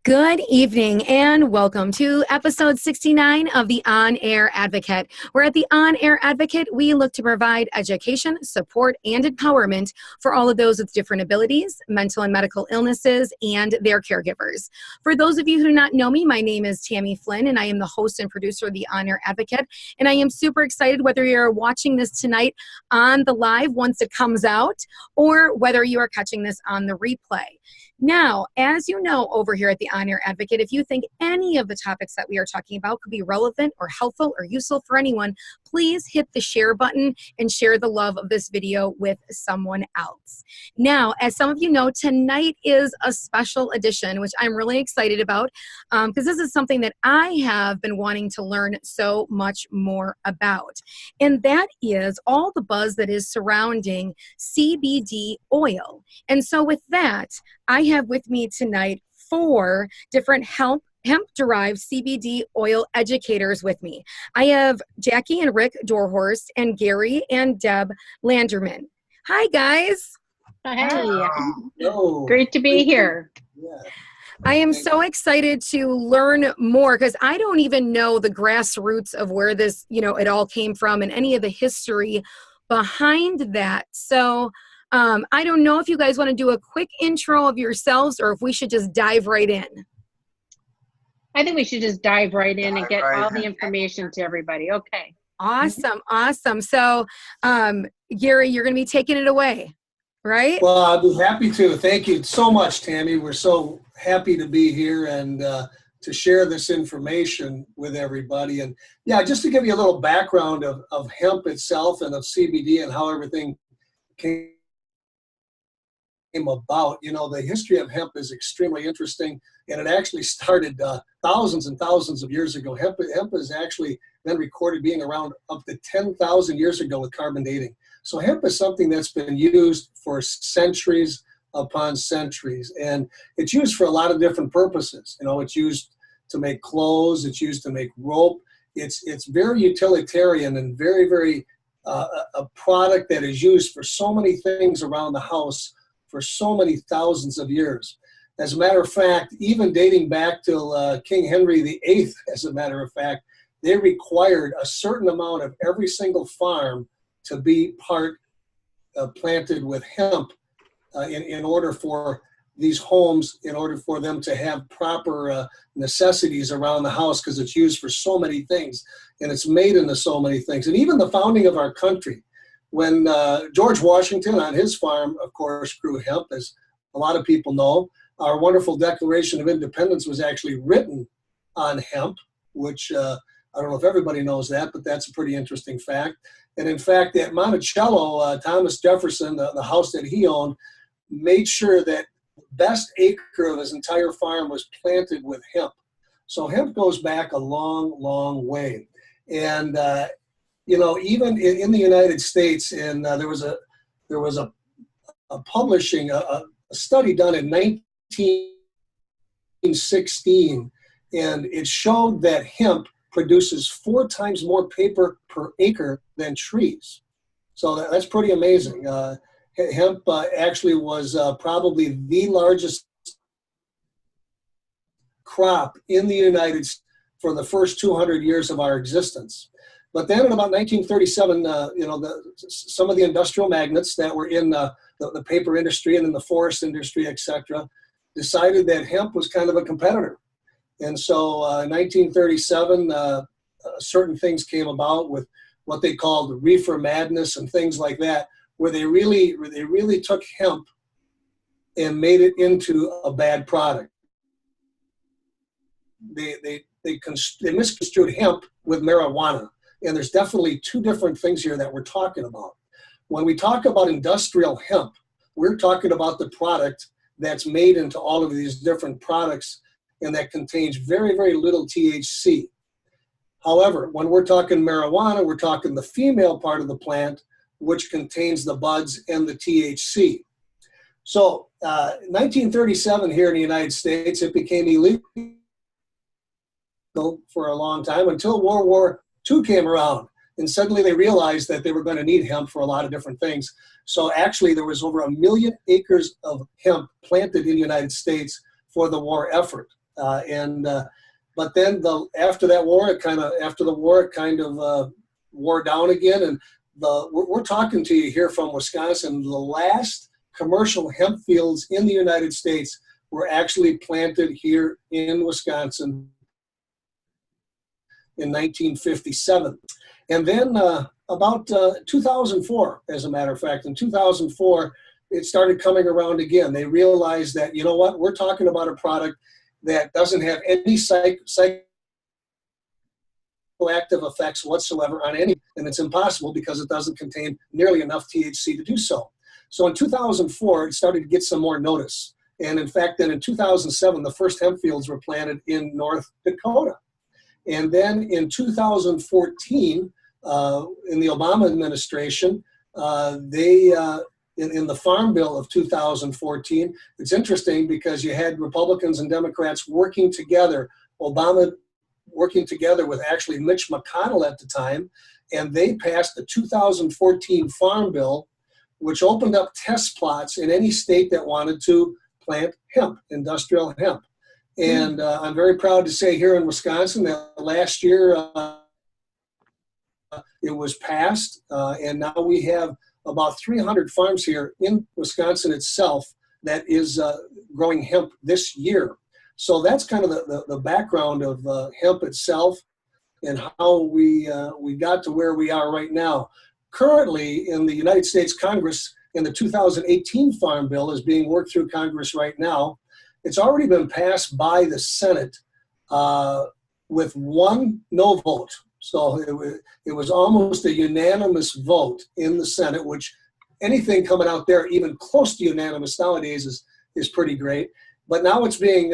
Good evening and welcome to episode 69 of the On Air Advocate, where at the On Air Advocate, we look to provide education, support, and empowerment for all of those with different abilities, mental and medical illnesses, and their caregivers. For those of you who do not know me, my name is Tammy Flynn, and I am the host and producer of the On Air Advocate, and I am super excited whether you're watching this tonight on the live once it comes out, or whether you are catching this on the replay. Now, as you know, over here at the On Air Advocate, if you think any of the topics that we are talking about could be relevant or helpful or useful for anyone, please hit the share button and share the love of this video with someone else. Now, as some of you know, tonight is a special edition, which I'm really excited about because this is something that I have been wanting to learn so much more about. And that is all the buzz that is surrounding CBD oil. And so with that, I have with me tonight 4 different Hemp Derived CBD Oil educators with me. I have Jackie and Rick Dorshort and Gary and Deb Landreman. Hi, guys. Hey. Hello. Great to be here. Yeah. I am so excited to learn more because I don't even know the grassroots of where this, it all came from and any of the history behind that. So I don't know if you guys want to do a quick intro of yourselves or if we should just dive right in. I think we should just dive right in and get all the information to everybody. Okay. Awesome. So, Gary, you're going to be taking it away, right? Well, I'd be happy to. Thank you so much, Tammy. We're so happy to be here and to share this information with everybody. And yeah, just to give you a little background of hemp itself and of CBD and how everything came about. The history of hemp is extremely interesting, and it actually started thousands and thousands of years ago. Hemp has actually been recorded being around up to 10,000 years ago with carbon dating. So hemp is something that's been used for centuries upon centuries, and it's used for a lot of different purposes. It's used to make clothes, it's used to make rope. It's very utilitarian and very, very a product that is used for so many things around the house for so many thousands of years. As a matter of fact, even dating back to King Henry VIII, as a matter of fact, they required a certain amount of every single farm to be planted with hemp in order for these homes, in order for them to have proper necessities around the house, because it's used for so many things and it's made into so many things. And even the founding of our country, when George Washington on his farm, of course, grew hemp, as a lot of people know. Our wonderful Declaration of Independence was actually written on hemp, which I don't know if everybody knows that, but that's a pretty interesting fact. And in fact, at Monticello, Thomas Jefferson, the house that he owned, made sure that the best acre of his entire farm was planted with hemp. So hemp goes back a long, long way. And even in the United States, and there was a publishing a study done in 1916, and it showed that hemp produces 4 times more paper per acre than trees. So that's pretty amazing. Hemp actually was probably the largest crop in the United States for the first 200 years of our existence. But then in about 1937, some of the industrial magnates that were in the paper industry and in the forest industry, etc., decided that hemp was kind of a competitor. And so in 1937, certain things came about with what they called reefer madness and things like that, where they really took hemp and made it into a bad product. They misconstrued hemp with marijuana. And there's definitely 2 different things here that we're talking about. When we talk about industrial hemp, we're talking about the product that's made into all of these different products and that contains very, very little THC. However, when we're talking marijuana, we're talking the female part of the plant, which contains the buds and the THC. So 1937 here in the United States, it became illegal for a long time until World War II came around, and suddenly they realized that they were going to need hemp for a lot of different things. So actually there was over 1 million acres of hemp planted in the United States for the war effort. But then after the war, it kind of wore down again. And we're talking to you here from Wisconsin. The last commercial hemp fields in the United States were actually planted here in Wisconsin in 1957. And then about 2004, as a matter of fact, in 2004, it started coming around again. They realized that, you know what, we're talking about a product that doesn't have any psychoactive effects whatsoever on any, and it's impossible because it doesn't contain nearly enough THC to do so. So in 2004, it started to get some more notice. And in fact, then in 2007, the first hemp fields were planted in North Dakota. And then in 2014, in the Obama administration, in the Farm Bill of 2014, it's interesting because you had Republicans and Democrats working together, Obama working together with actually Mitch McConnell at the time, and they passed the 2014 Farm Bill, which opened up test plots in any state that wanted to plant hemp, industrial hemp. And I'm very proud to say here in Wisconsin that last year it was passed, and now we have about 300 farms here in Wisconsin itself that is growing hemp this year. So that's kind of the background of hemp itself and how we got to where we are right now. Currently in the United States Congress, in the 2018 Farm Bill is being worked through Congress right now. It's already been passed by the Senate with one no vote. So it was almost a unanimous vote in the Senate, which anything coming out there even close to unanimous nowadays is pretty great. But now it's being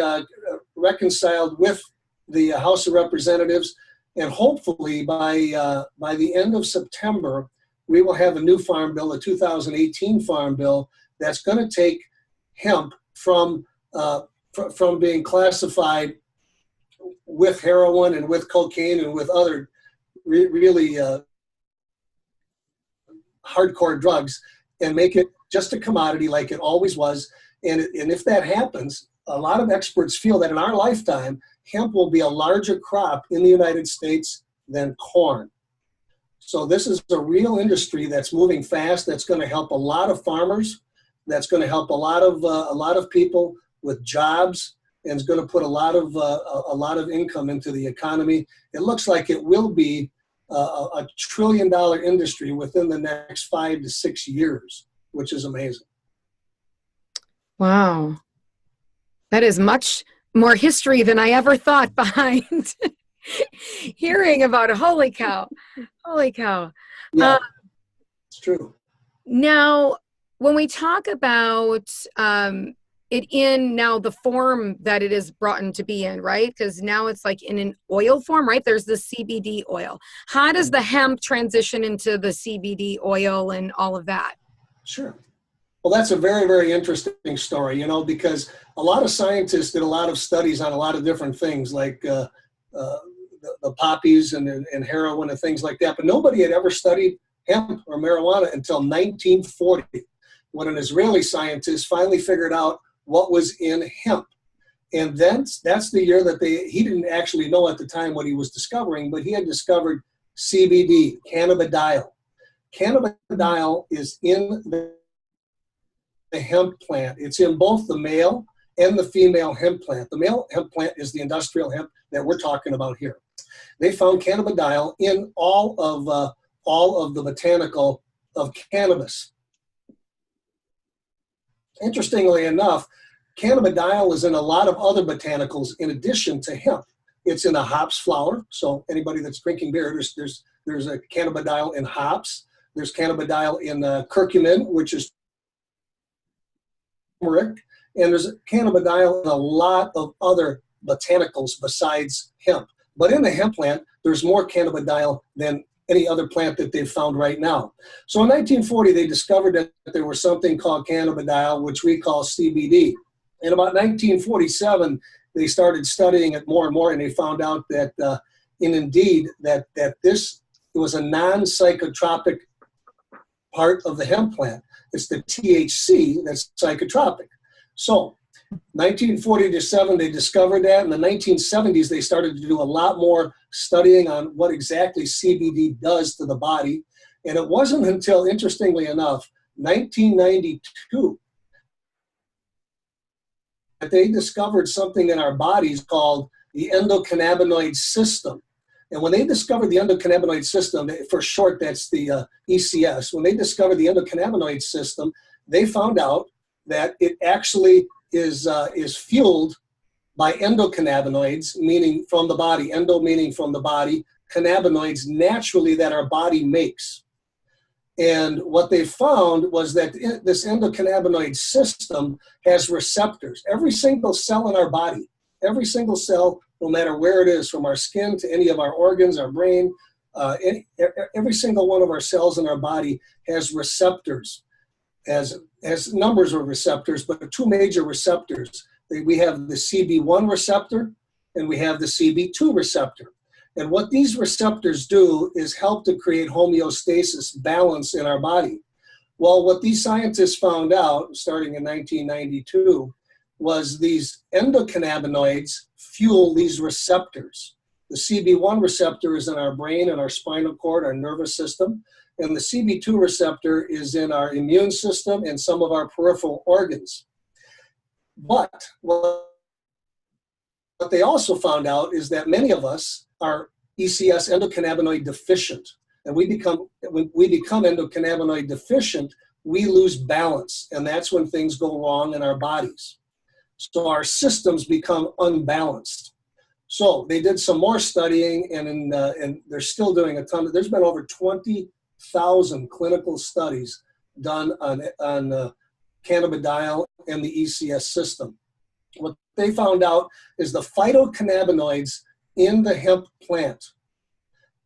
reconciled with the House of Representatives, and hopefully by the end of September, we will have a new farm bill, a 2018 Farm Bill, that's going to take hemp from being classified with heroin and with cocaine and with other really hardcore drugs and make it just a commodity like it always was. And if that happens, a lot of experts feel that in our lifetime, hemp will be a larger crop in the United States than corn. So this is a real industry that's moving fast, that's going to help a lot of farmers, that's going to help a lot of people with jobs, and it's going to put a lot of income into the economy. It looks like it will be a $1 trillion industry within the next 5 to 6 years, which is amazing. Wow. That is much more history than I ever thought behind hearing about it. Holy cow. Holy cow. Yeah, it's true. Now, when we talk about it in now the form that it is brought into be in, right? Because now it's like in an oil form, right? There's the CBD oil. How does the hemp transition into the CBD oil and all of that? Sure. Well, that's a very, very interesting story, because a lot of scientists did a lot of studies on a lot of different things, like the poppies and heroin and things like that. But nobody had ever studied hemp or marijuana until 1940, when an Israeli scientist finally figured out what was in hemp. And then that's the year that he didn't actually know at the time what he was discovering, but he had discovered CBD, cannabidiol. Cannabidiol is in the hemp plant. It's in both the male and the female hemp plant. The male hemp plant is the industrial hemp that we're talking about here. They found cannabidiol in all of the botanical of cannabis. Interestingly enough, cannabidiol is in a lot of other botanicals in addition to hemp. It's in a hops flower. So anybody that's drinking beer, there's a cannabidiol in hops. There's cannabidiol in curcumin, which is turmeric, and there's cannabidiol in a lot of other botanicals besides hemp. But in the hemp plant, there's more cannabidiol than any other plant that they've found right now. So in 1940, they discovered that there was something called cannabidiol, which we call CBD. In about 1947, they started studying it more and more, and they found out that, that this was a non-psychotropic part of the hemp plant. It's the THC that's psychotropic. So 1940 to 7, they discovered that. In the 1970s, they started to do a lot more studying on what exactly CBD does to the body. And it wasn't until, interestingly enough, 1992, that they discovered something in our bodies called the endocannabinoid system. And when they discovered the endocannabinoid system, for short, that's the ECS, when they discovered the endocannabinoid system, they found out that it actually is fueled by endocannabinoids, meaning from the body, endo meaning from the body, cannabinoids naturally that our body makes. And what they found was that this endocannabinoid system has receptors. Every single cell in our body, every single cell, no matter where it is, from our skin to any of our organs, our brain, every single one of our cells in our body has receptors, has numbers of receptors, but two major receptors. We have the CB1 receptor and we have the CB2 receptor. And what these receptors do is help to create homeostasis, balance in our body. Well, what these scientists found out, starting in 1992, was these endocannabinoids fuel these receptors. The CB1 receptor is in our brain and our spinal cord, our nervous system, and the CB2 receptor is in our immune system and some of our peripheral organs. But what they also found out is that many of us are ECS, endocannabinoid deficient. And when we become endocannabinoid deficient, we lose balance, and that's when things go wrong in our bodies. So our systems become unbalanced. So they did some more studying, and they're still doing a ton. There's been over 20,000 clinical studies done on cannabidiol and the ECS system. What they found out is the phytocannabinoids in the hemp plant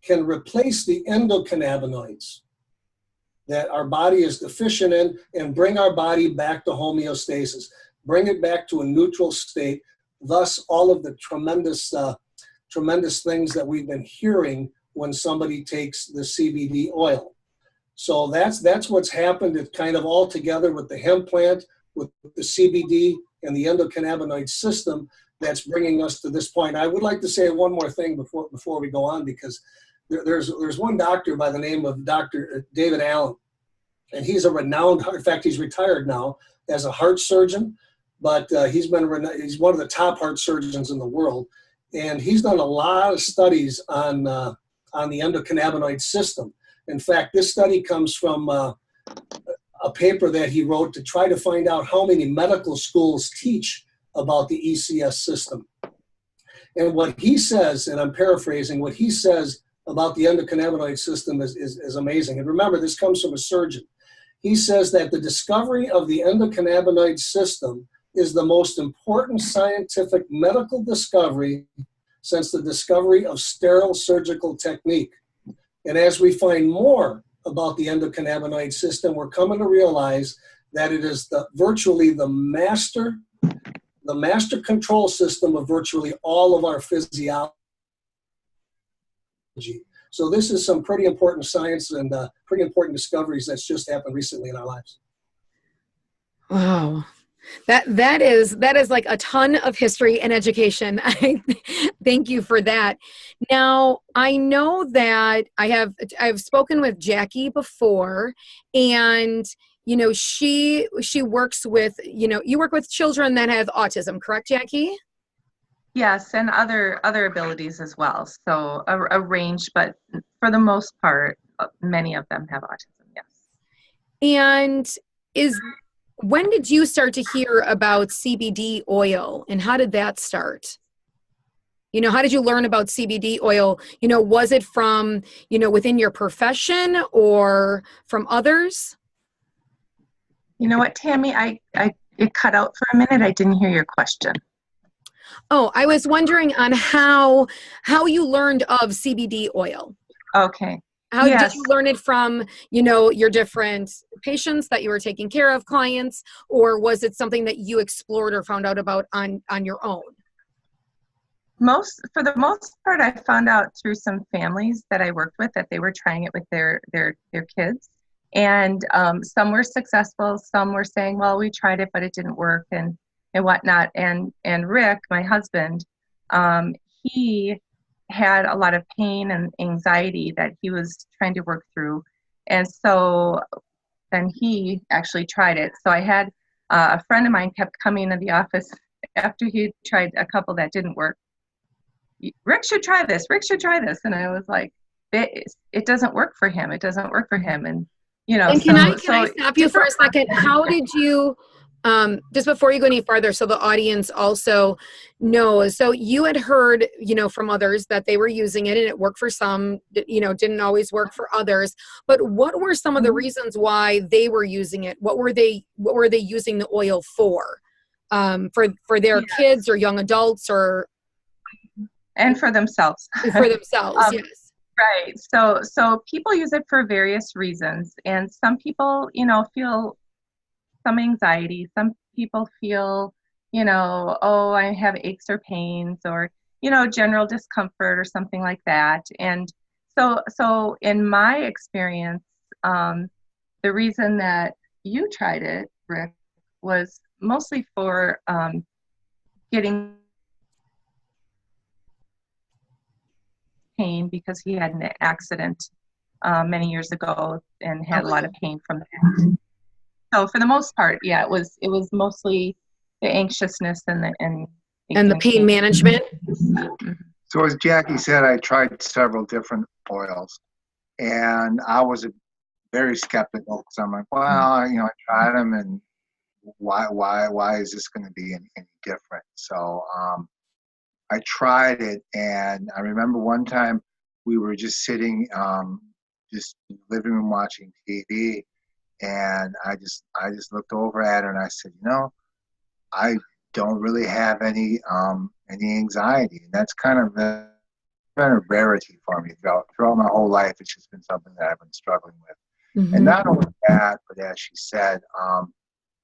can replace the endocannabinoids that our body is deficient in and bring our body back to homeostasis, bring it back to a neutral state, thus all of the tremendous things that we've been hearing when somebody takes the CBD oil. So that's what's happened. It's kind of all together with the hemp plant, with the CBD and the endocannabinoid system that's bringing us to this point. I would like to say one more thing before we go on, because there's one doctor by the name of Dr. David Allen, and he's a renowned, in fact, he's retired now as a heart surgeon, but he's one of the top heart surgeons in the world, and he's done a lot of studies on the endocannabinoid system. In fact, this study comes from a paper that he wrote to try to find out how many medical schools teach about the ECS system. And what he says, and I'm paraphrasing, what he says about the endocannabinoid system is amazing. And remember, this comes from a surgeon. He says that the discovery of the endocannabinoid system is the most important scientific medical discovery since the discovery of sterile surgical technique. And as we find more about the endocannabinoid system, we're coming to realize that it is virtually the master control system of virtually all of our physiology. So this is some pretty important science and pretty important discoveries that's just happened recently in our lives. Wow. That is like a ton of history and education. Thank you for that. Now, I know that I've spoken with Jackie before, and she works with, you work with children that have autism, correct, Jackie? Yes, and other abilities as well. So a range, but for the most part, many of them have autism, yes. And when did you start to hear about CBD oil, and how did that start? How did you learn about CBD oil? Was it from, within your profession or from others? You know what, Tammy, it cut out for a minute. I didn't hear your question. Oh, I was wondering on how you learned of CBD oil. Okay. How did you learn it from, your different patients that you were taking care of, clients, or was it something that you explored or found out about on your own? For the most part, I found out through some families that I worked with that they were trying it with their kids. And some were successful. Some were saying, well, we tried it, but it didn't work. And and whatnot. And Rick, my husband, he had a lot of pain and anxiety that he was trying to work through. And so then he actually tried it. So I had a friend of mine kept coming to the office after he tried a couple that didn't work. Rick should try this. Rick should try this. And I was like, it doesn't work for him. It doesn't work for him. And, you know, and can I stop you for a second? How did you, just before you go any farther, so the audience also knows, so you had heard, you know, from others that they were using it and it worked for some, you know, didn't always work for others, but what were some of the reasons why they were using it? What were they using the oil for their kids or young adults or? And for themselves. For themselves, yes. Right. So people use it for various reasons. And some people, you know, feel some anxiety. Some people feel, you know, oh, I have aches or pains or, you know, general discomfort or something like that. And so in my experience, the reason that you tried it, Rick, was mostly for getting pain because he had an accident many years ago and had a lot of pain from that. So for the most part, yeah, it was mostly the anxiousness and the pain management. So as Jackie said, I tried several different oils, and I was very skeptical because I'm like, well, you know, I tried them, and why is this going to be any different? So I tried it, and I remember one time we were just sitting, just in the living room watching TV, and I just looked over at her and I said, you know, I don't really have any anxiety, and that's kind of been a rarity for me throughout my whole life. It's just been something that I've been struggling with, and not only that, but as she said,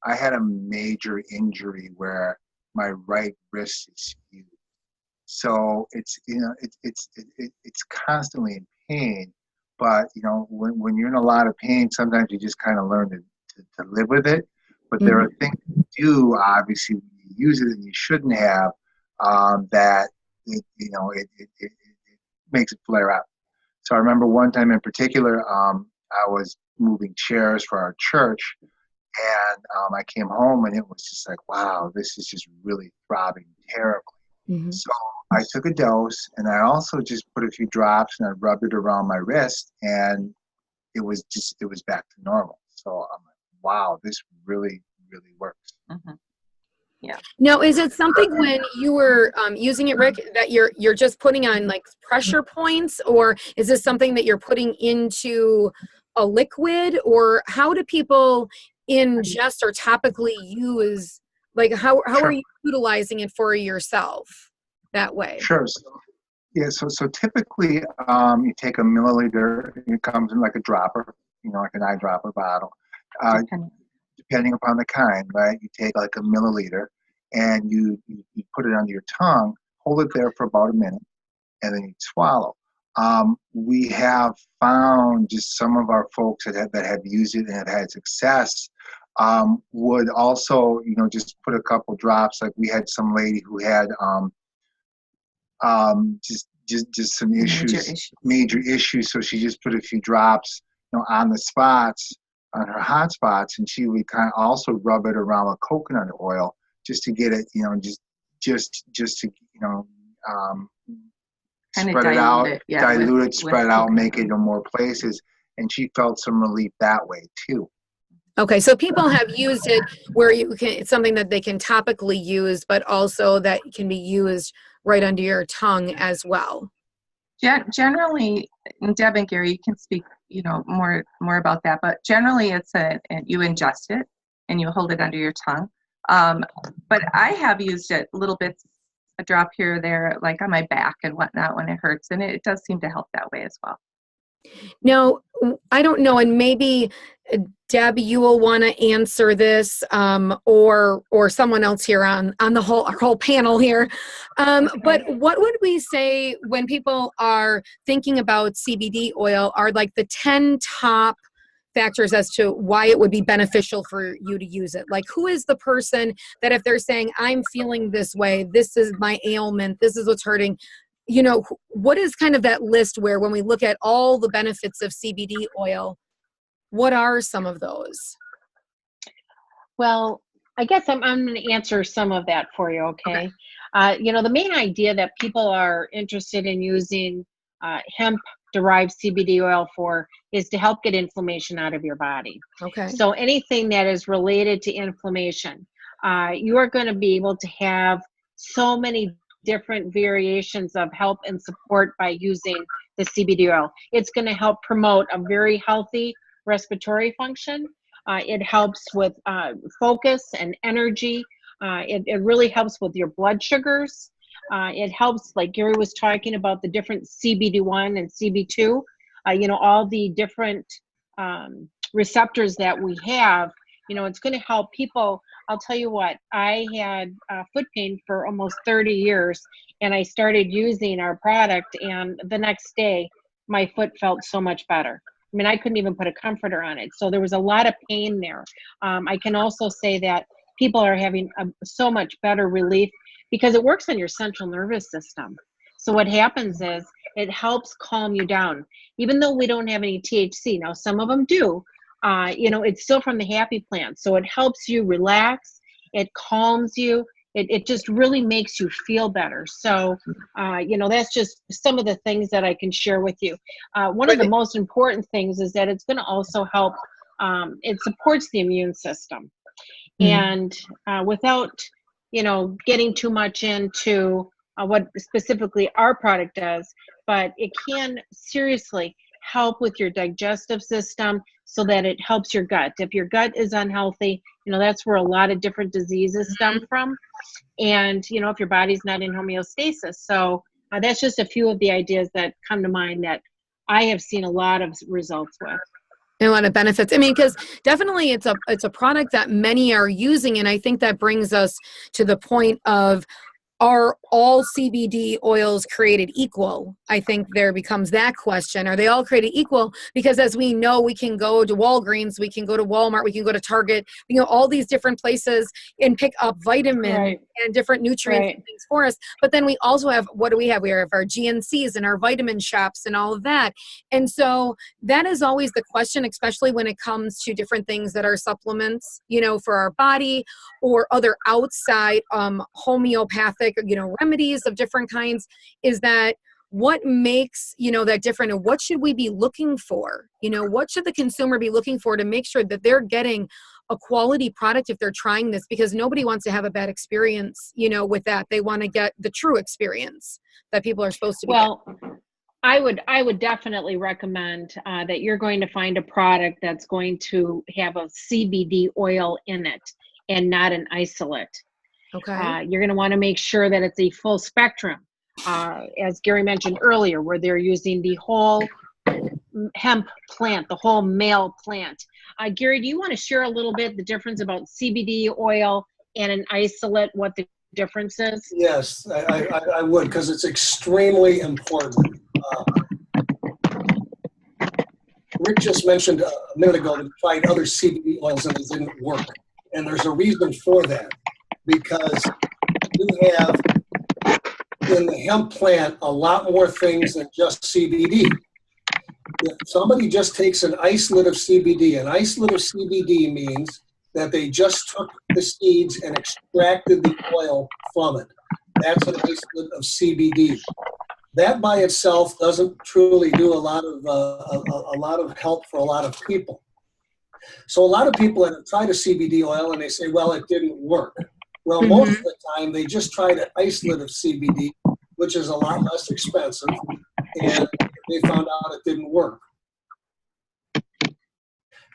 I had a major injury where my right wrist is skewed. So it's, you know, it's constantly in pain, but you know, when you're in a lot of pain, sometimes you just kind of learn to live with it. But there are things you do, obviously, when you use it and you shouldn't have, that it makes it flare up. So I remember one time in particular, I was moving chairs for our church, and I came home and it was just like, wow, this is just really throbbing terribly. So I took a dose, and I also just put a few drops and I rubbed it around my wrist, and it was back to normal. So I'm like, wow, this really, really works. Yeah. Now, is it something when you were using it, Rick, that you're just putting on like pressure points, or is this something that you're putting into a liquid, or how do people ingest or topically use? Like, how are you utilizing it for yourself that way? Sure. So typically, you take a milliliter. It comes in like a dropper, you know, like an eyedropper bottle. Depending upon the kind, right? You take like a milliliter, and you put it under your tongue, hold it there for about a minute, and then you swallow. We have found just some of our folks that have used it and have had success. Would also, you know, just put a couple drops. Like we had some lady who had just some major issues. So she just put a few drops, you know, on the spots, on her hot spots, and she would kind of also rub it around with coconut oil just to get it, you know, just to, you know, spread it out, dilute it, spread it out, make it in more places, and she felt some relief that way too. Okay, so people have used it where it's something that they can topically use, but also that can be used right under your tongue as well. Generally, Deb and Gary, you can speak, you know, more about that. But generally, it's you ingest it and you hold it under your tongue. But I have used it little bits, a drop here or there, like on my back and whatnot when it hurts, and it does seem to help that way as well. Now, I don't know, and maybe Deb, you will want to answer this, or someone else here on our whole panel here. But what would we say when people are thinking about CBD oil are like the 10 top factors as to why it would be beneficial for you to use it? Like, who is the person that if they're saying, I'm feeling this way, this is my ailment, this is what's hurting, you know, what is kind of that list where when we look at all the benefits of CBD oil, what are some of those? Well, I guess I'm going to answer some of that for you, okay? You know, the main idea that people are interested in using hemp derived CBD oil for is to help get inflammation out of your body. Okay. So anything that is related to inflammation, you are going to be able to have so many different variations of help and support by using the CBD oil. It's going to help promote a very healthy respiratory function. It helps with focus and energy. It really helps with your blood sugars. It helps, like Gary was talking about, the different CBD1 and CB2, you know, all the different receptors that we have. You know, it's going to help people. I'll tell you what, I had foot pain for almost 30 years, and I started using our product, and the next day, my foot felt so much better. I mean, I couldn't even put a comforter on it. So there was a lot of pain there. I can also say that people are having so much better relief because it works on your central nervous system. So what happens is it helps calm you down. Even though we don't have any THC, now some of them do, you know, it's still from the happy plant. So it helps you relax, it calms you, it just really makes you feel better. So, you know, that's just some of the things that I can share with you. One of the most important things is that it's going to also help, it supports the immune system. And without, you know, getting too much into what specifically our product does, but it can seriously help with your digestive system so that it helps your gut. If your gut is unhealthy, you know, that's where a lot of different diseases stem from. And, you know, if your body's not in homeostasis. So that's just a few of the ideas that come to mind that I have seen a lot of results with. A lot of benefits. I mean, because definitely it's a product that many are using. And I think that brings us to the point of, are all CBD oils created equal? I think there becomes that question. Are they all created equal? Because as we know, we can go to Walgreens, we can go to Walmart, we can go to Target, you know, all these different places and pick up vitamins and different nutrients and things for us. But then we also have, what do we have? We have our GNCs and our vitamin shops and all of that. And so that is always the question, especially when it comes to different things that are supplements, you know, for our body or other outside homeopathic, you know, remedies of different kinds, is that what makes, you know, that different, and what should we be looking for? You know, what should the consumer be looking for to make sure that they're getting a quality product if they're trying this? Because nobody wants to have a bad experience, you know, with that. They want to get the true experience that people are supposed to be getting. I would definitely recommend that you're going to find a product that's going to have a CBD oil in it and not an isolate. Okay. You're going to want to make sure that it's a full spectrum, as Gary mentioned earlier, where they're using the whole hemp plant, the whole male plant. Gary, do you want to share a little bit the difference about CBD oil and an isolate, what the difference is? Yes, I would, because it's extremely important. Rick just mentioned a minute ago that he tried other CBD oils and it didn't work. And there's a reason for that. Because you have in the hemp plant a lot more things than just CBD. If somebody just takes an isolate of CBD, an isolate of CBD means that they just took the seeds and extracted the oil from it. That's an isolate of CBD. That by itself doesn't truly do a lot of help for a lot of people. So a lot of people have tried a CBD oil and they say, well, it didn't work. Well, most of the time, they just tried an isolate of CBD, which is a lot less expensive, and they found out it didn't work.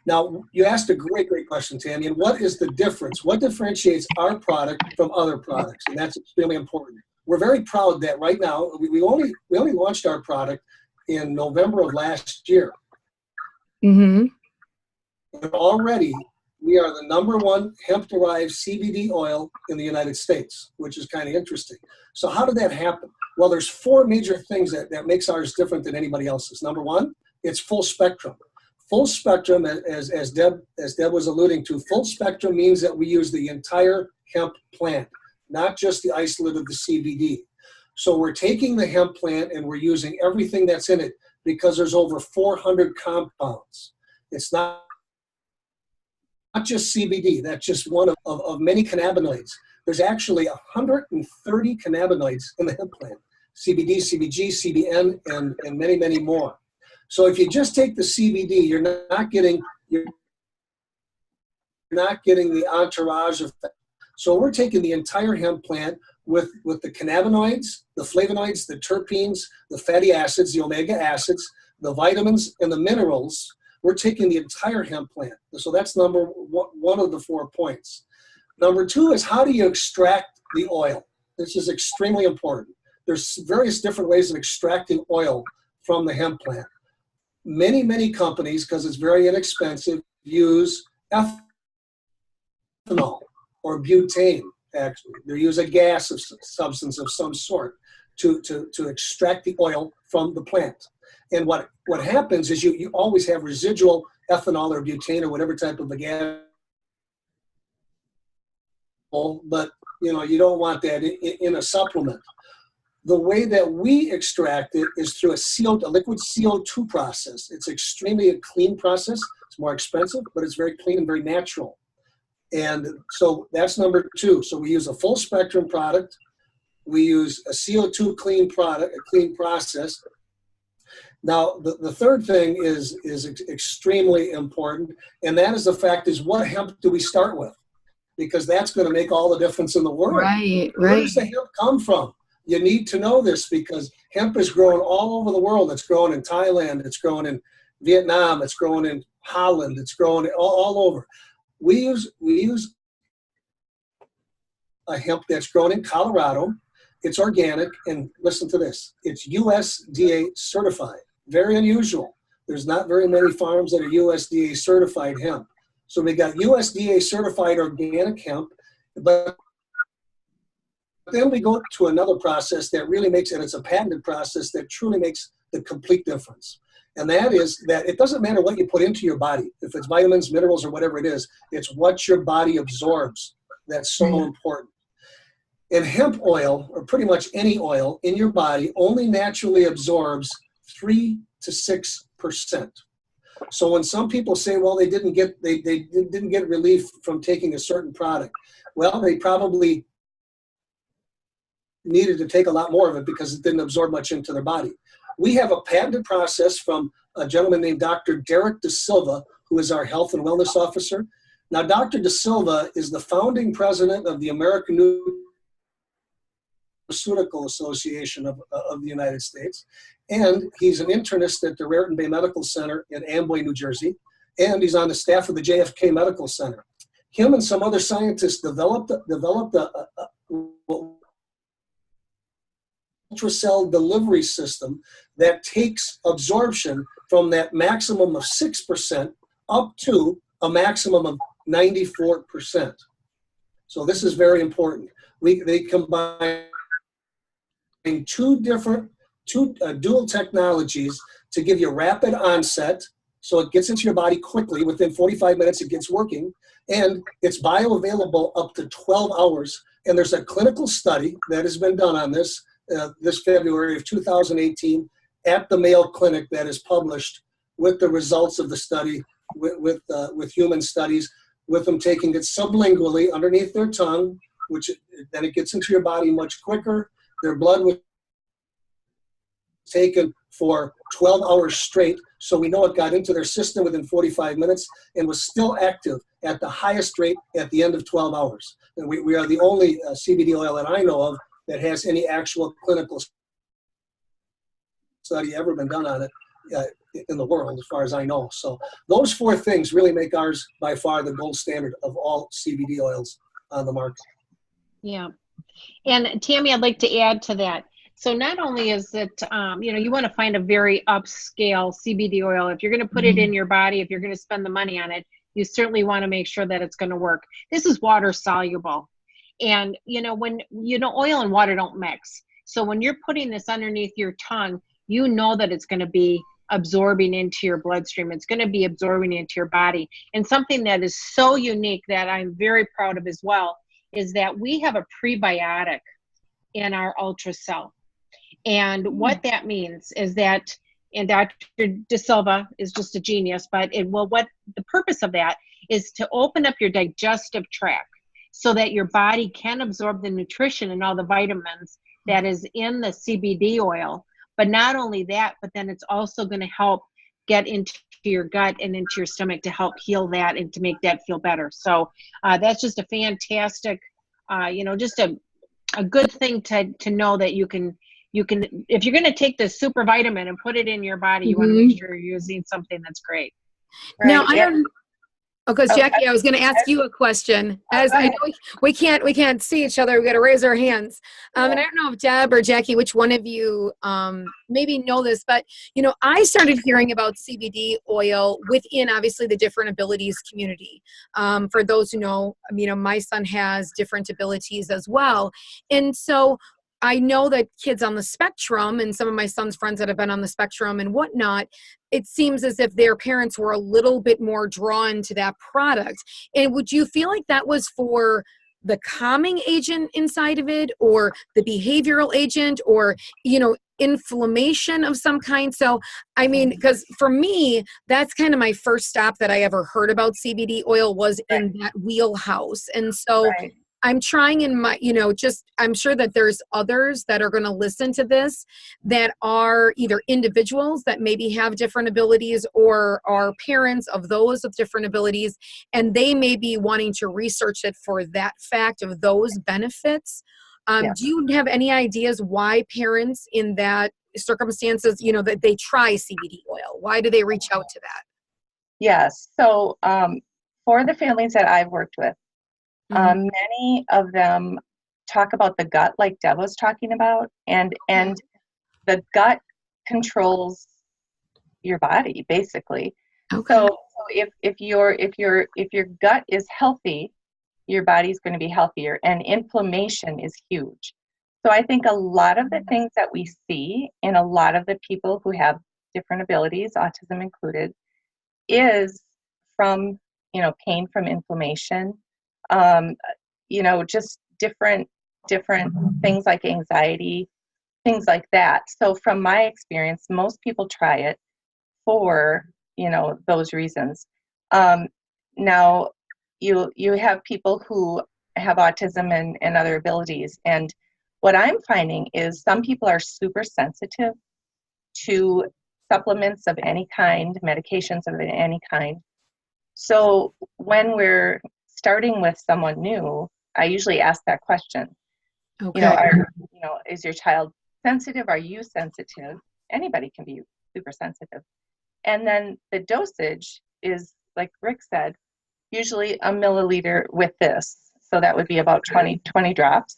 Now, you asked a great question, Tammy, and what is the difference? What differentiates our product from other products? And that's extremely important. We're very proud that right now, we only launched our product in November of last year. And already, we are the #1 hemp-derived CBD oil in the United States, which is kind of interesting. So how did that happen? Well, there's 4 major things that makes ours different than anybody else's. Number 1, it's full spectrum. Full spectrum, as Deb was alluding to, full spectrum means that we use the entire hemp plant, not just the isolate of the CBD. So we're taking the hemp plant and we're using everything that's in it, because there's over 400 compounds. It's not just CBD, that's just one of many cannabinoids. There's actually 130 cannabinoids in the hemp plant: CBD, CBG, CBN, and many, many more. So if you just take the CBD, you're not getting the entourage effect. So we're taking the entire hemp plant with the cannabinoids, the flavonoids, the terpenes, the fatty acids, the omega acids, the vitamins, and the minerals. We're taking the entire hemp plant. So that's one of the 4 points. Number 2 is, how do you extract the oil? This is extremely important. There's various different ways of extracting oil from the hemp plant. Many, many companies, because it's very inexpensive, use ethanol or butane, actually. They use a gas substance of some sort to extract the oil from the plant. And what happens is you always have residual ethanol or butane or whatever type of a gas, but you don't want that in a supplement. The way that we extract it is through a liquid CO2 process. It's extremely a clean process. It's more expensive, but it's very clean and very natural. And so that's number 2. So we use a full spectrum product. We use a CO2 clean product, a clean process. Now, the third thing is extremely important, and that is the fact is, what hemp do we start with? Because that's going to make all the difference in the world. Right. Where does the hemp come from? You need to know this, because hemp is grown all over the world. It's grown in Thailand. It's grown in Vietnam. It's grown in Holland. It's grown all over. We use a hemp that's grown in Colorado. It's organic, and listen to this. It's USDA certified. Very unusual. There's not very many farms that are USDA certified hemp. So we got USDA certified organic hemp, but then we go to another process that really makes, and it's a patented process that truly makes the complete difference. And that is that it doesn't matter what you put into your body, if it's vitamins, minerals, or whatever it is, it's what your body absorbs that's so important. And hemp oil, or pretty much any oil in your body, only naturally absorbs 3 to 6%. So when some people say, well, they didn't get relief from taking a certain product, well, they probably needed to take a lot more of it because it didn't absorb much into their body. We have a patented process from a gentleman named Dr. Derek De Silva, who is our health and wellness officer. Now, Dr. De Silva is the founding president of the American Nutraceutical Association of the United States. And he's an internist at the Raritan Bay Medical Center in Amboy, New Jersey. And he's on the staff of the JFK Medical Center. Him and some other scientists developed a ultracell delivery system that takes absorption from that maximum of 6% up to a maximum of 94%. So this is very important. They combine two dual technologies to give you rapid onset, so it gets into your body quickly. Within 45 minutes, it gets working, and it's bioavailable up to 12 hours. And there's a clinical study that has been done on this February of 2018 at the Mayo Clinic that is published with the results of the study with human studies, with them taking it sublingually underneath their tongue, which then it gets into your body much quicker. Their blood was taken for 12 hours straight, so we know it got into their system within 45 minutes and was still active at the highest rate at the end of 12 hours. And we are the only CBD oil that I know of that has any actual clinical study ever been done on it in the world, as far as I know. So those 4 things really make ours by far the gold standard of all CBD oils on the market. Yeah. And Tammy, I'd like to add to that. So not only is it, you want to find a very upscale CBD oil. If you're going to put it in your body, if you're going to spend the money on it, you certainly want to make sure that it's going to work. This is water soluble. And, oil and water don't mix. So when you're putting this underneath your tongue, you know that it's going to be absorbing into your bloodstream. It's going to be absorbing into your body. And something that is so unique that I'm very proud of as well is that we have a prebiotic in our ultracell. And what that means is that, and Dr. De Silva is just a genius, but what the purpose of that is to open up your digestive tract so that your body can absorb the nutrition and all the vitamins that is in the CBD oil. But not only that, but then it's also going to help get into your gut and into your stomach to help heal that and to make that feel better. So that's just a fantastic, just a good thing to know that you can, if you're going to take the super vitamin and put it in your body, you want to make sure you're using something that's great. Right? Now, I don't. Oh, because Jackie, I was going to ask you a question. As I know we can't see each other, we got to raise our hands. And I don't know if Deb or Jackie, which one of you maybe know this, but I started hearing about CBD oil within obviously the different abilities community. For those who know, my son has different abilities as well, and so I know that kids on the spectrum and some of my son's friends that have been on the spectrum and whatnot, it seems as if their parents were a little bit more drawn to that product. And would you feel like that was for the calming agent inside of it, or the behavioral agent, or, inflammation of some kind? So, I mean, because for me, that's kind of my first stop that I ever heard about CBD oil was in that wheelhouse. And so I'm trying in my, I'm sure that there's others that are going to listen to this that are either individuals that maybe have different abilities or are parents of those with different abilities, and they may be wanting to research it for that fact of those benefits. Do you have any ideas why parents in that circumstances, that they try CBD oil? Why do they reach out to that? Yes. So for the families that I've worked with, many of them talk about the gut, like Deb was talking about, and the gut controls your body basically. Okay. So if your gut is healthy, your body's going to be healthier, and inflammation is huge. So I think a lot of the things that we see in a lot of the people who have different abilities, autism included, is from pain from inflammation. Just different things like anxiety, things like that. So from my experience, most people try it for, those reasons. Now you have people who have autism and other abilities. And what I'm finding is some people are super sensitive to supplements of any kind, medications of any kind. So when we're starting with someone new, I usually ask that question. Okay. Is your child sensitive? Are you sensitive? Anybody can be super sensitive. And then the dosage is, like Rick said, usually a milliliter with this. So that would be about 20 drops.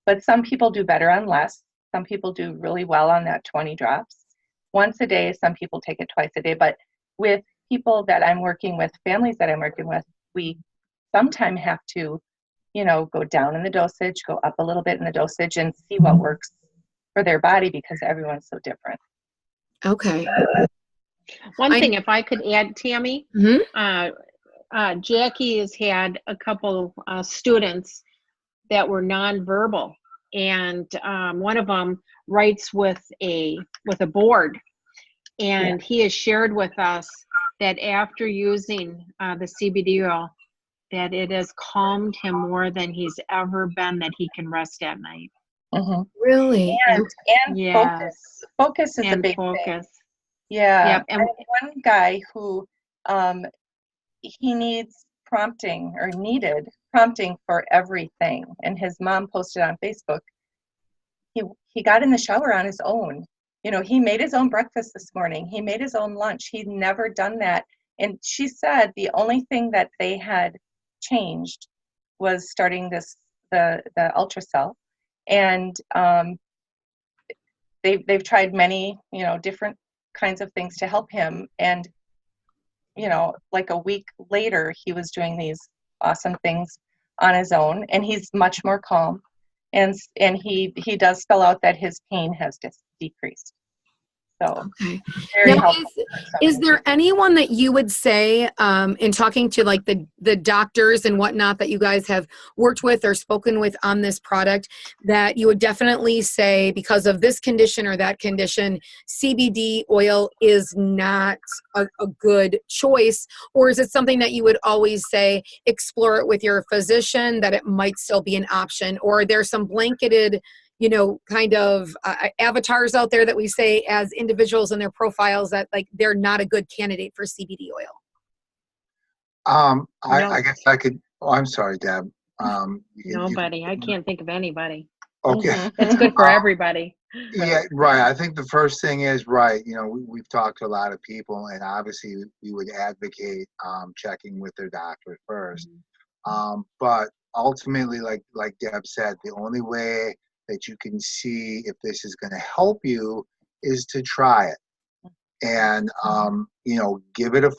But some people do better on less. Some people do really well on that 20 drops. Once a day, some people take it twice a day. But with people that I'm working with, families that I'm working with, we sometimes have to, go down in the dosage, go up a little bit in the dosage, and see what works for their body, because everyone's so different. Okay. One thing, if I could add, Tammy, Jackie has had a couple students that were nonverbal, and one of them writes with a board, and he has shared with us that after using the CBD oil, that it has calmed him more than he's ever been, that he can rest at night. Really? And focus is a big thing. Yeah. Yep. And one guy who he needed prompting for everything, and his mom posted on Facebook, he got in the shower on his own. He made his own breakfast this morning. He made his own lunch. He'd never done that. And she said the only thing that they had changed was starting the ultracell. And they've tried many, different kinds of things to help him. And, like a week later, he was doing these awesome things on his own, and he's much more calm. And he does spell out that his pain has decreased. So Okay. very Now, helpful. is there anyone that you would say, in talking to like the doctors and whatnot that you guys have worked with or spoken with on this product, that you would definitely say because of this condition or that condition, CBD oil is not a good choice? Or is it something that you would always say, explore it with your physician, that it might still be an option? Or are there some blanketed, kind of avatars out there that we say as individuals in their profiles that like they're not a good candidate for CBD oil? I guess I could. Oh, I'm sorry, Deb. Nobody. I can't think of anybody. Okay. It's good for everybody. Yeah, right. I think the first thing is right. We've talked to a lot of people, and obviously we would advocate checking with their doctor first. But ultimately, like Deb said, the only way that you can see if this is going to help you is to try it, and give it a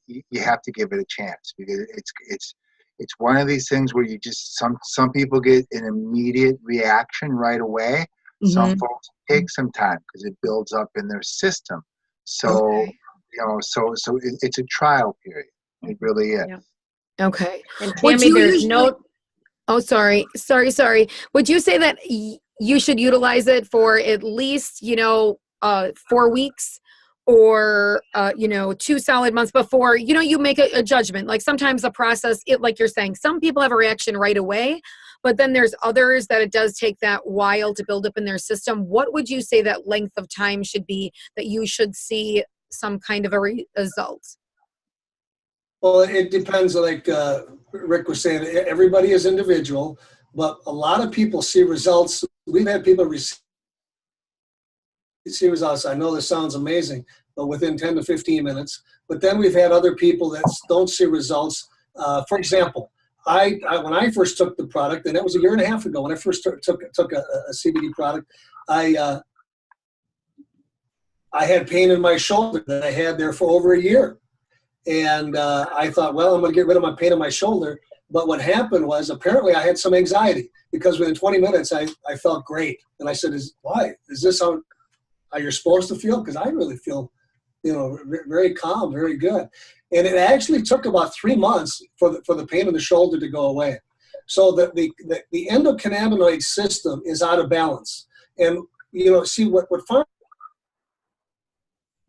you have to give it a chance, because it's one of these things where you just some people get an immediate reaction right away. Some folks take some time because it builds up in their system. So it's a trial period. It really is. Yeah. Okay. And Tammy, there's no. Oh, sorry. Would you say that you should utilize it for at least, 4 weeks or, 2 solid months before, you make a judgment? Like sometimes the process, like you're saying, some people have a reaction right away, but then there's others that it does take that while to build up in their system. What would you say that length of time should be that you should see some kind of a result? Well, it depends. Like Rick was saying, everybody is individual, but a lot of people see results. We've had people see results. I know this sounds amazing, but within 10 to 15 minutes. But then we've had other people that don't see results. For example, I when I first took the product, and that was a year and a half ago, when I first took a CBD product, I had pain in my shoulder that I had there for over a year. And I thought, well, I'm going to get rid of my pain in my shoulder. But what happened was, apparently I had some anxiety, because within 20 minutes, I felt great. And I said, why? Is this how you're supposed to feel? Because I really feel, very calm, very good. And it actually took about 3 months for the pain in the shoulder to go away. So the endocannabinoid system is out of balance. And, see what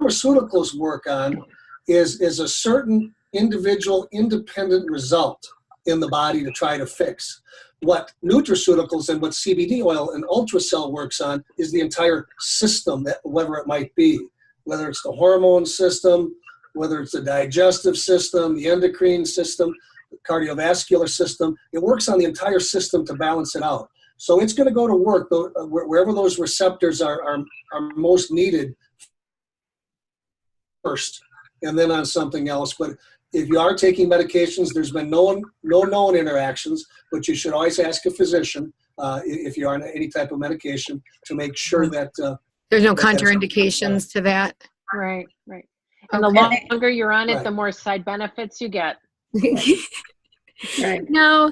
pharmaceuticals work on is a certain individual independent result in the body to try to fix. What nutraceuticals and what CBD oil and ultracell works on is the entire system, whatever it might be, whether it's the hormone system, whether it's the digestive system, the endocrine system, the cardiovascular system. It works on the entire system to balance it out. So it's going to go to work wherever those receptors are most needed first, and then on something else. But if you are taking medications, there's been no known interactions, but you should always ask a physician if you're on any type of medication to make sure that there's no contraindications to that. Right. And the longer you're on it, the more side benefits you get. Right. Now,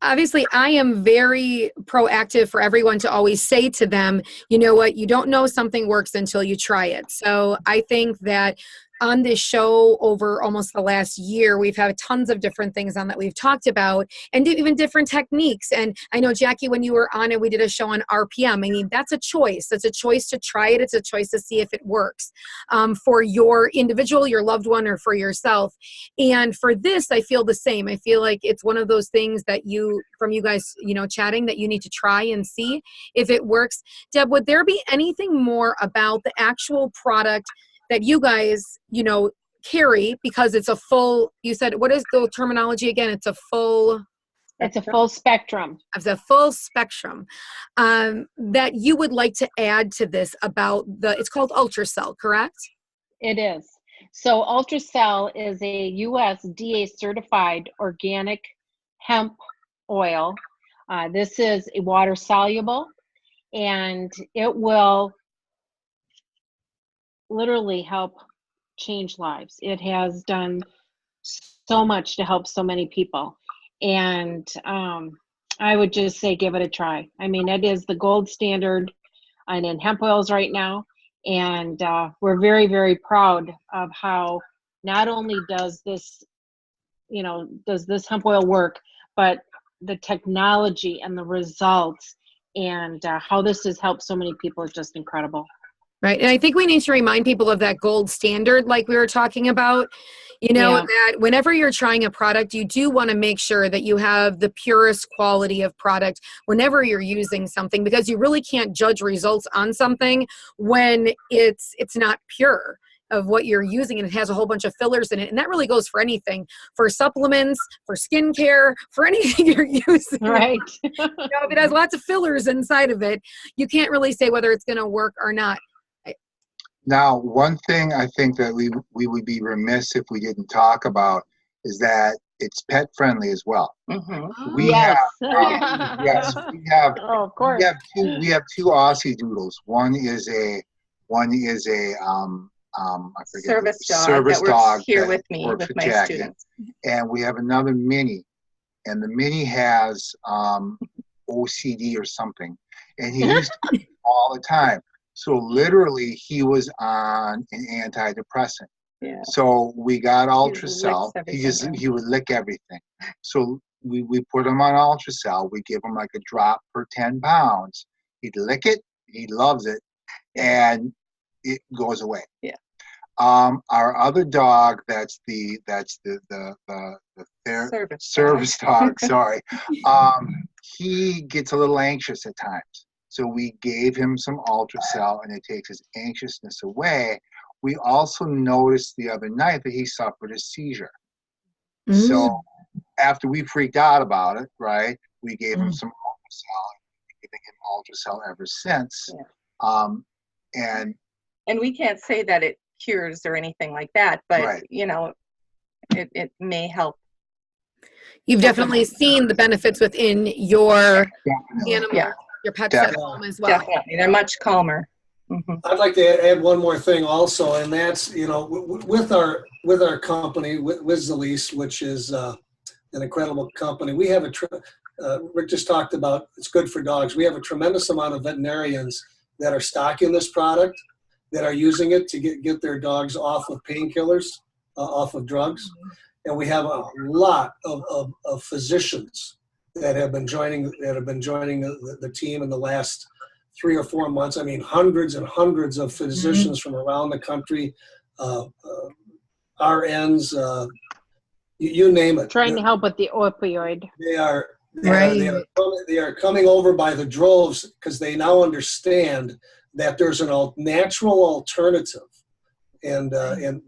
obviously, I am very proactive for everyone to always say to them, you know what, you don't know something works until you try it. So I think that on this show over almost the last year, we've had tons of different things on that we've talked about, and even different techniques. And I know, Jackie, when you were on it, we did a show on RPM. I mean, that's a choice. It's a choice to try it. It's a choice to see if it works for your individual, your loved one, or for yourself. And for this, I feel the same. I feel like it's one of those things that from you guys, chatting, that you need to try and see if it works. Deb, would there be anything more about the actual product that you guys, carry, because it's a full, you said, what is the terminology again? It's a full spectrum. Of the full spectrum that you would like to add to this about it's called Ultracell, correct? It is. So Ultracell is a USDA certified organic hemp oil. This is a water soluble, and it will literally help change lives. It has done so much to help so many people. And I would just say give it a try. I mean, it is the gold standard and in hemp oils right now. And we're very, very proud of how not only does this hemp oil work, but the technology and the results and how this has helped so many people is just incredible. Right. And I think we need to remind people of that gold standard, like we were talking about, that whenever you're trying a product, you do want to make sure that you have the purest quality of product whenever you're using something, because you really can't judge results on something when it's not pure of what you're using, and it has a whole bunch of fillers in it. And that really goes for anything, for supplements, for skincare, for anything you're using. Right. If it has lots of fillers inside of it, you can't really say whether it's going to work or not. Now, one thing I think that we would be remiss if we didn't talk about is that it's pet friendly as well. Mm-hmm. We Yes. have Oh, of course. we have two Aussie doodles. One is a I forget service dog here with me with my Jackie. students. And we have another mini, and the mini has OCD or something, and he used to eat all the time. So literally, he was on an antidepressant. Yeah. So we got Ultracell. He would lick everything. So we put him on Ultracell. We give him like a drop per 10 pounds. He'd lick it. He loves it, and it goes away. Yeah. Our other dog, that's the service dog. Sorry. He gets a little anxious at times. So we gave him some Ultracell, and it takes his anxiousness away. We also noticed the other night that he suffered a seizure. So after we freaked out about it, right, we gave him some Ultracell. We've been giving him Ultracell ever since. Yeah. And we can't say that it cures or anything like that, but it may help. You've definitely seen the benefits within your animal, your pets at home as well. Definitely, they're much calmer. Mm-hmm. I'd like to add one more thing also, and that's with our company, with Zalise, which is an incredible company. We have Rick just talked about it's good for dogs. We have a tremendous amount of veterinarians that are stocking this product, that are using it to get their dogs off of painkillers, off of drugs. And we have a lot of physicians that have been joining the team in the last 3 or 4 months. I mean, hundreds and hundreds of physicians from around the country, RNs, you name it. Trying to help with the opioid. They are coming over by the droves because they now understand that there's a natural alternative. And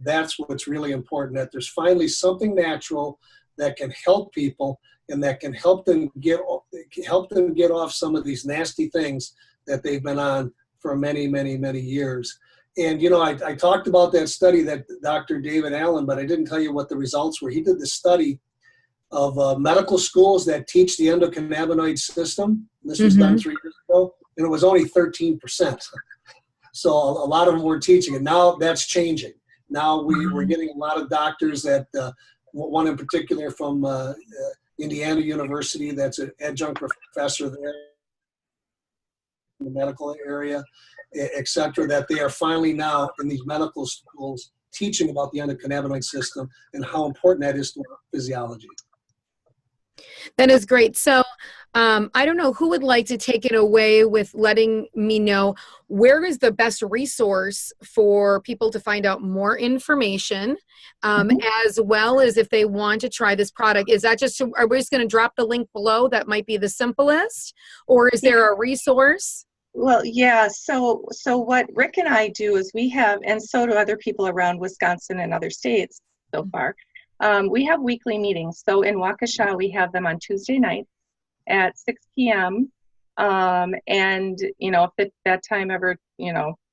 that's what's really important, that there's finally something natural that can help people and that can help them get off some of these nasty things that they've been on for many, many, many years. And, I talked about that study that Dr. David Allen, but I didn't tell you what the results were. He did the study of medical schools that teach the endocannabinoid system. This was done 3 years ago, and it was only 13%. So a lot of them were teaching it. Now that's changing. Now we're getting a lot of doctors that, one in particular from Indiana University, that's an adjunct professor there in the medical area, et cetera, that they are finally now in these medical schools teaching about the endocannabinoid system and how important that is to our physiology. That is great. So I don't know who would like to take it away with letting me know where is the best resource for people to find out more information, as well as if they want to try this product. Is that are we just going to drop the link below? That might be the simplest, or is there a resource? Well, yeah. So what Rick and I do is we have, and so do other people around Wisconsin and other states so far. We have weekly meetings. So in Waukesha, we have them on Tuesday nights at 6 p.m. And, if that time ever,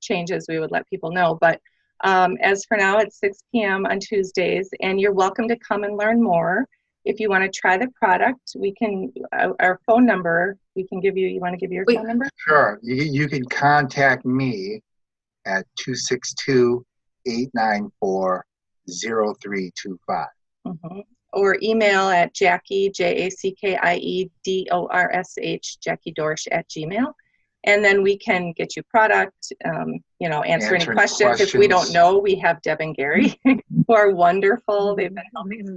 changes, we would let people know. But as for now, it's 6 p.m. on Tuesdays, and you're welcome to come and learn more. If you want to try the product, we can, our phone number, we can give you. You want to give your phone number? Sure. You can contact me at 262-894-0325. Or email at Jackie, JACKIEDORSH, jackiedorsh @gmail. and then we can get you product, you know, answer any questions. If we don't know, we have Deb and Gary who are wonderful. They've been helping us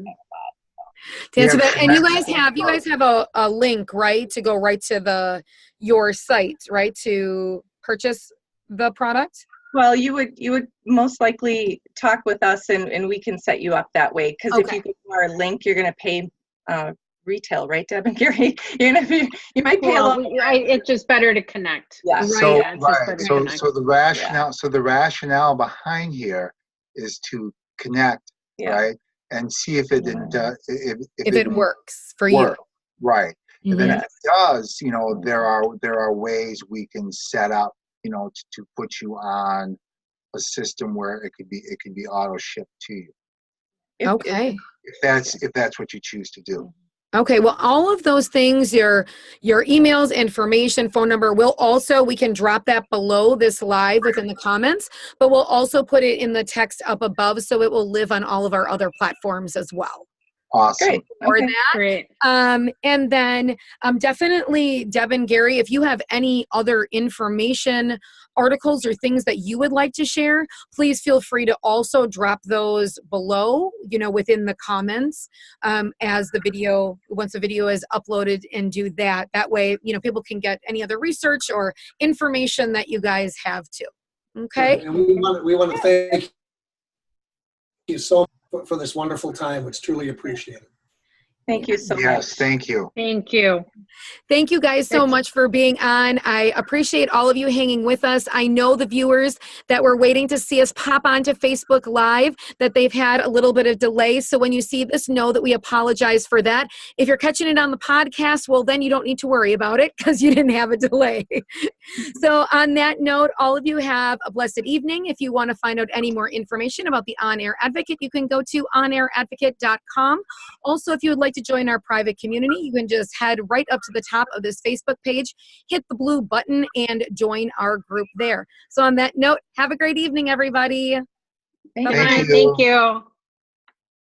kind of that. And you guys have a link, right, to go right to your site, right, to purchase the product? Well, you would most likely talk with us, and we can set you up that way. Because if you go to our link, you're going to pay retail, right, Deb and Gary? You might pay a lot. It's just better to connect. Yeah. So right. So the rationale behind here is to connect, right, and see if it works for you. Right. And then if it does, you know, there are ways we can set up, you know, to put you on a system where it could be auto shipped to you. If that's what you choose to do. Okay, well, all of those things, your emails, information, phone number, we can drop that below this live within the comments, but we'll also put it in the text up above so it will live on all of our other platforms as well. Awesome. Great. Or that. Great. And then definitely, Deb and Gary, if you have any other information, articles, or things that you would like to share, please feel free to also drop those below, you know, within the comments once the video is uploaded, and do that. That way, you know, people can get any other research or information that you guys have too. Okay. And we want to thank you so much for this wonderful time. It's truly appreciated. Thank you so much. Yes, thank you. Thank you. Thank you guys so much for being on. I appreciate all of you hanging with us. I know the viewers that were waiting to see us pop onto Facebook Live, that they've had a little bit of delay. So when you see this, know that we apologize for that. If you're catching it on the podcast, well, then you don't need to worry about it because you didn't have a delay. So on that note, all of you have a blessed evening. If you want to find out any more information about the On Air Advocate, you can go to onairadvocate.com. Also, if you would like to join our private community, you can just head right up to the top of this Facebook page, hit the blue button, and join our group there. So on that note, have a great evening, everybody. Thank you.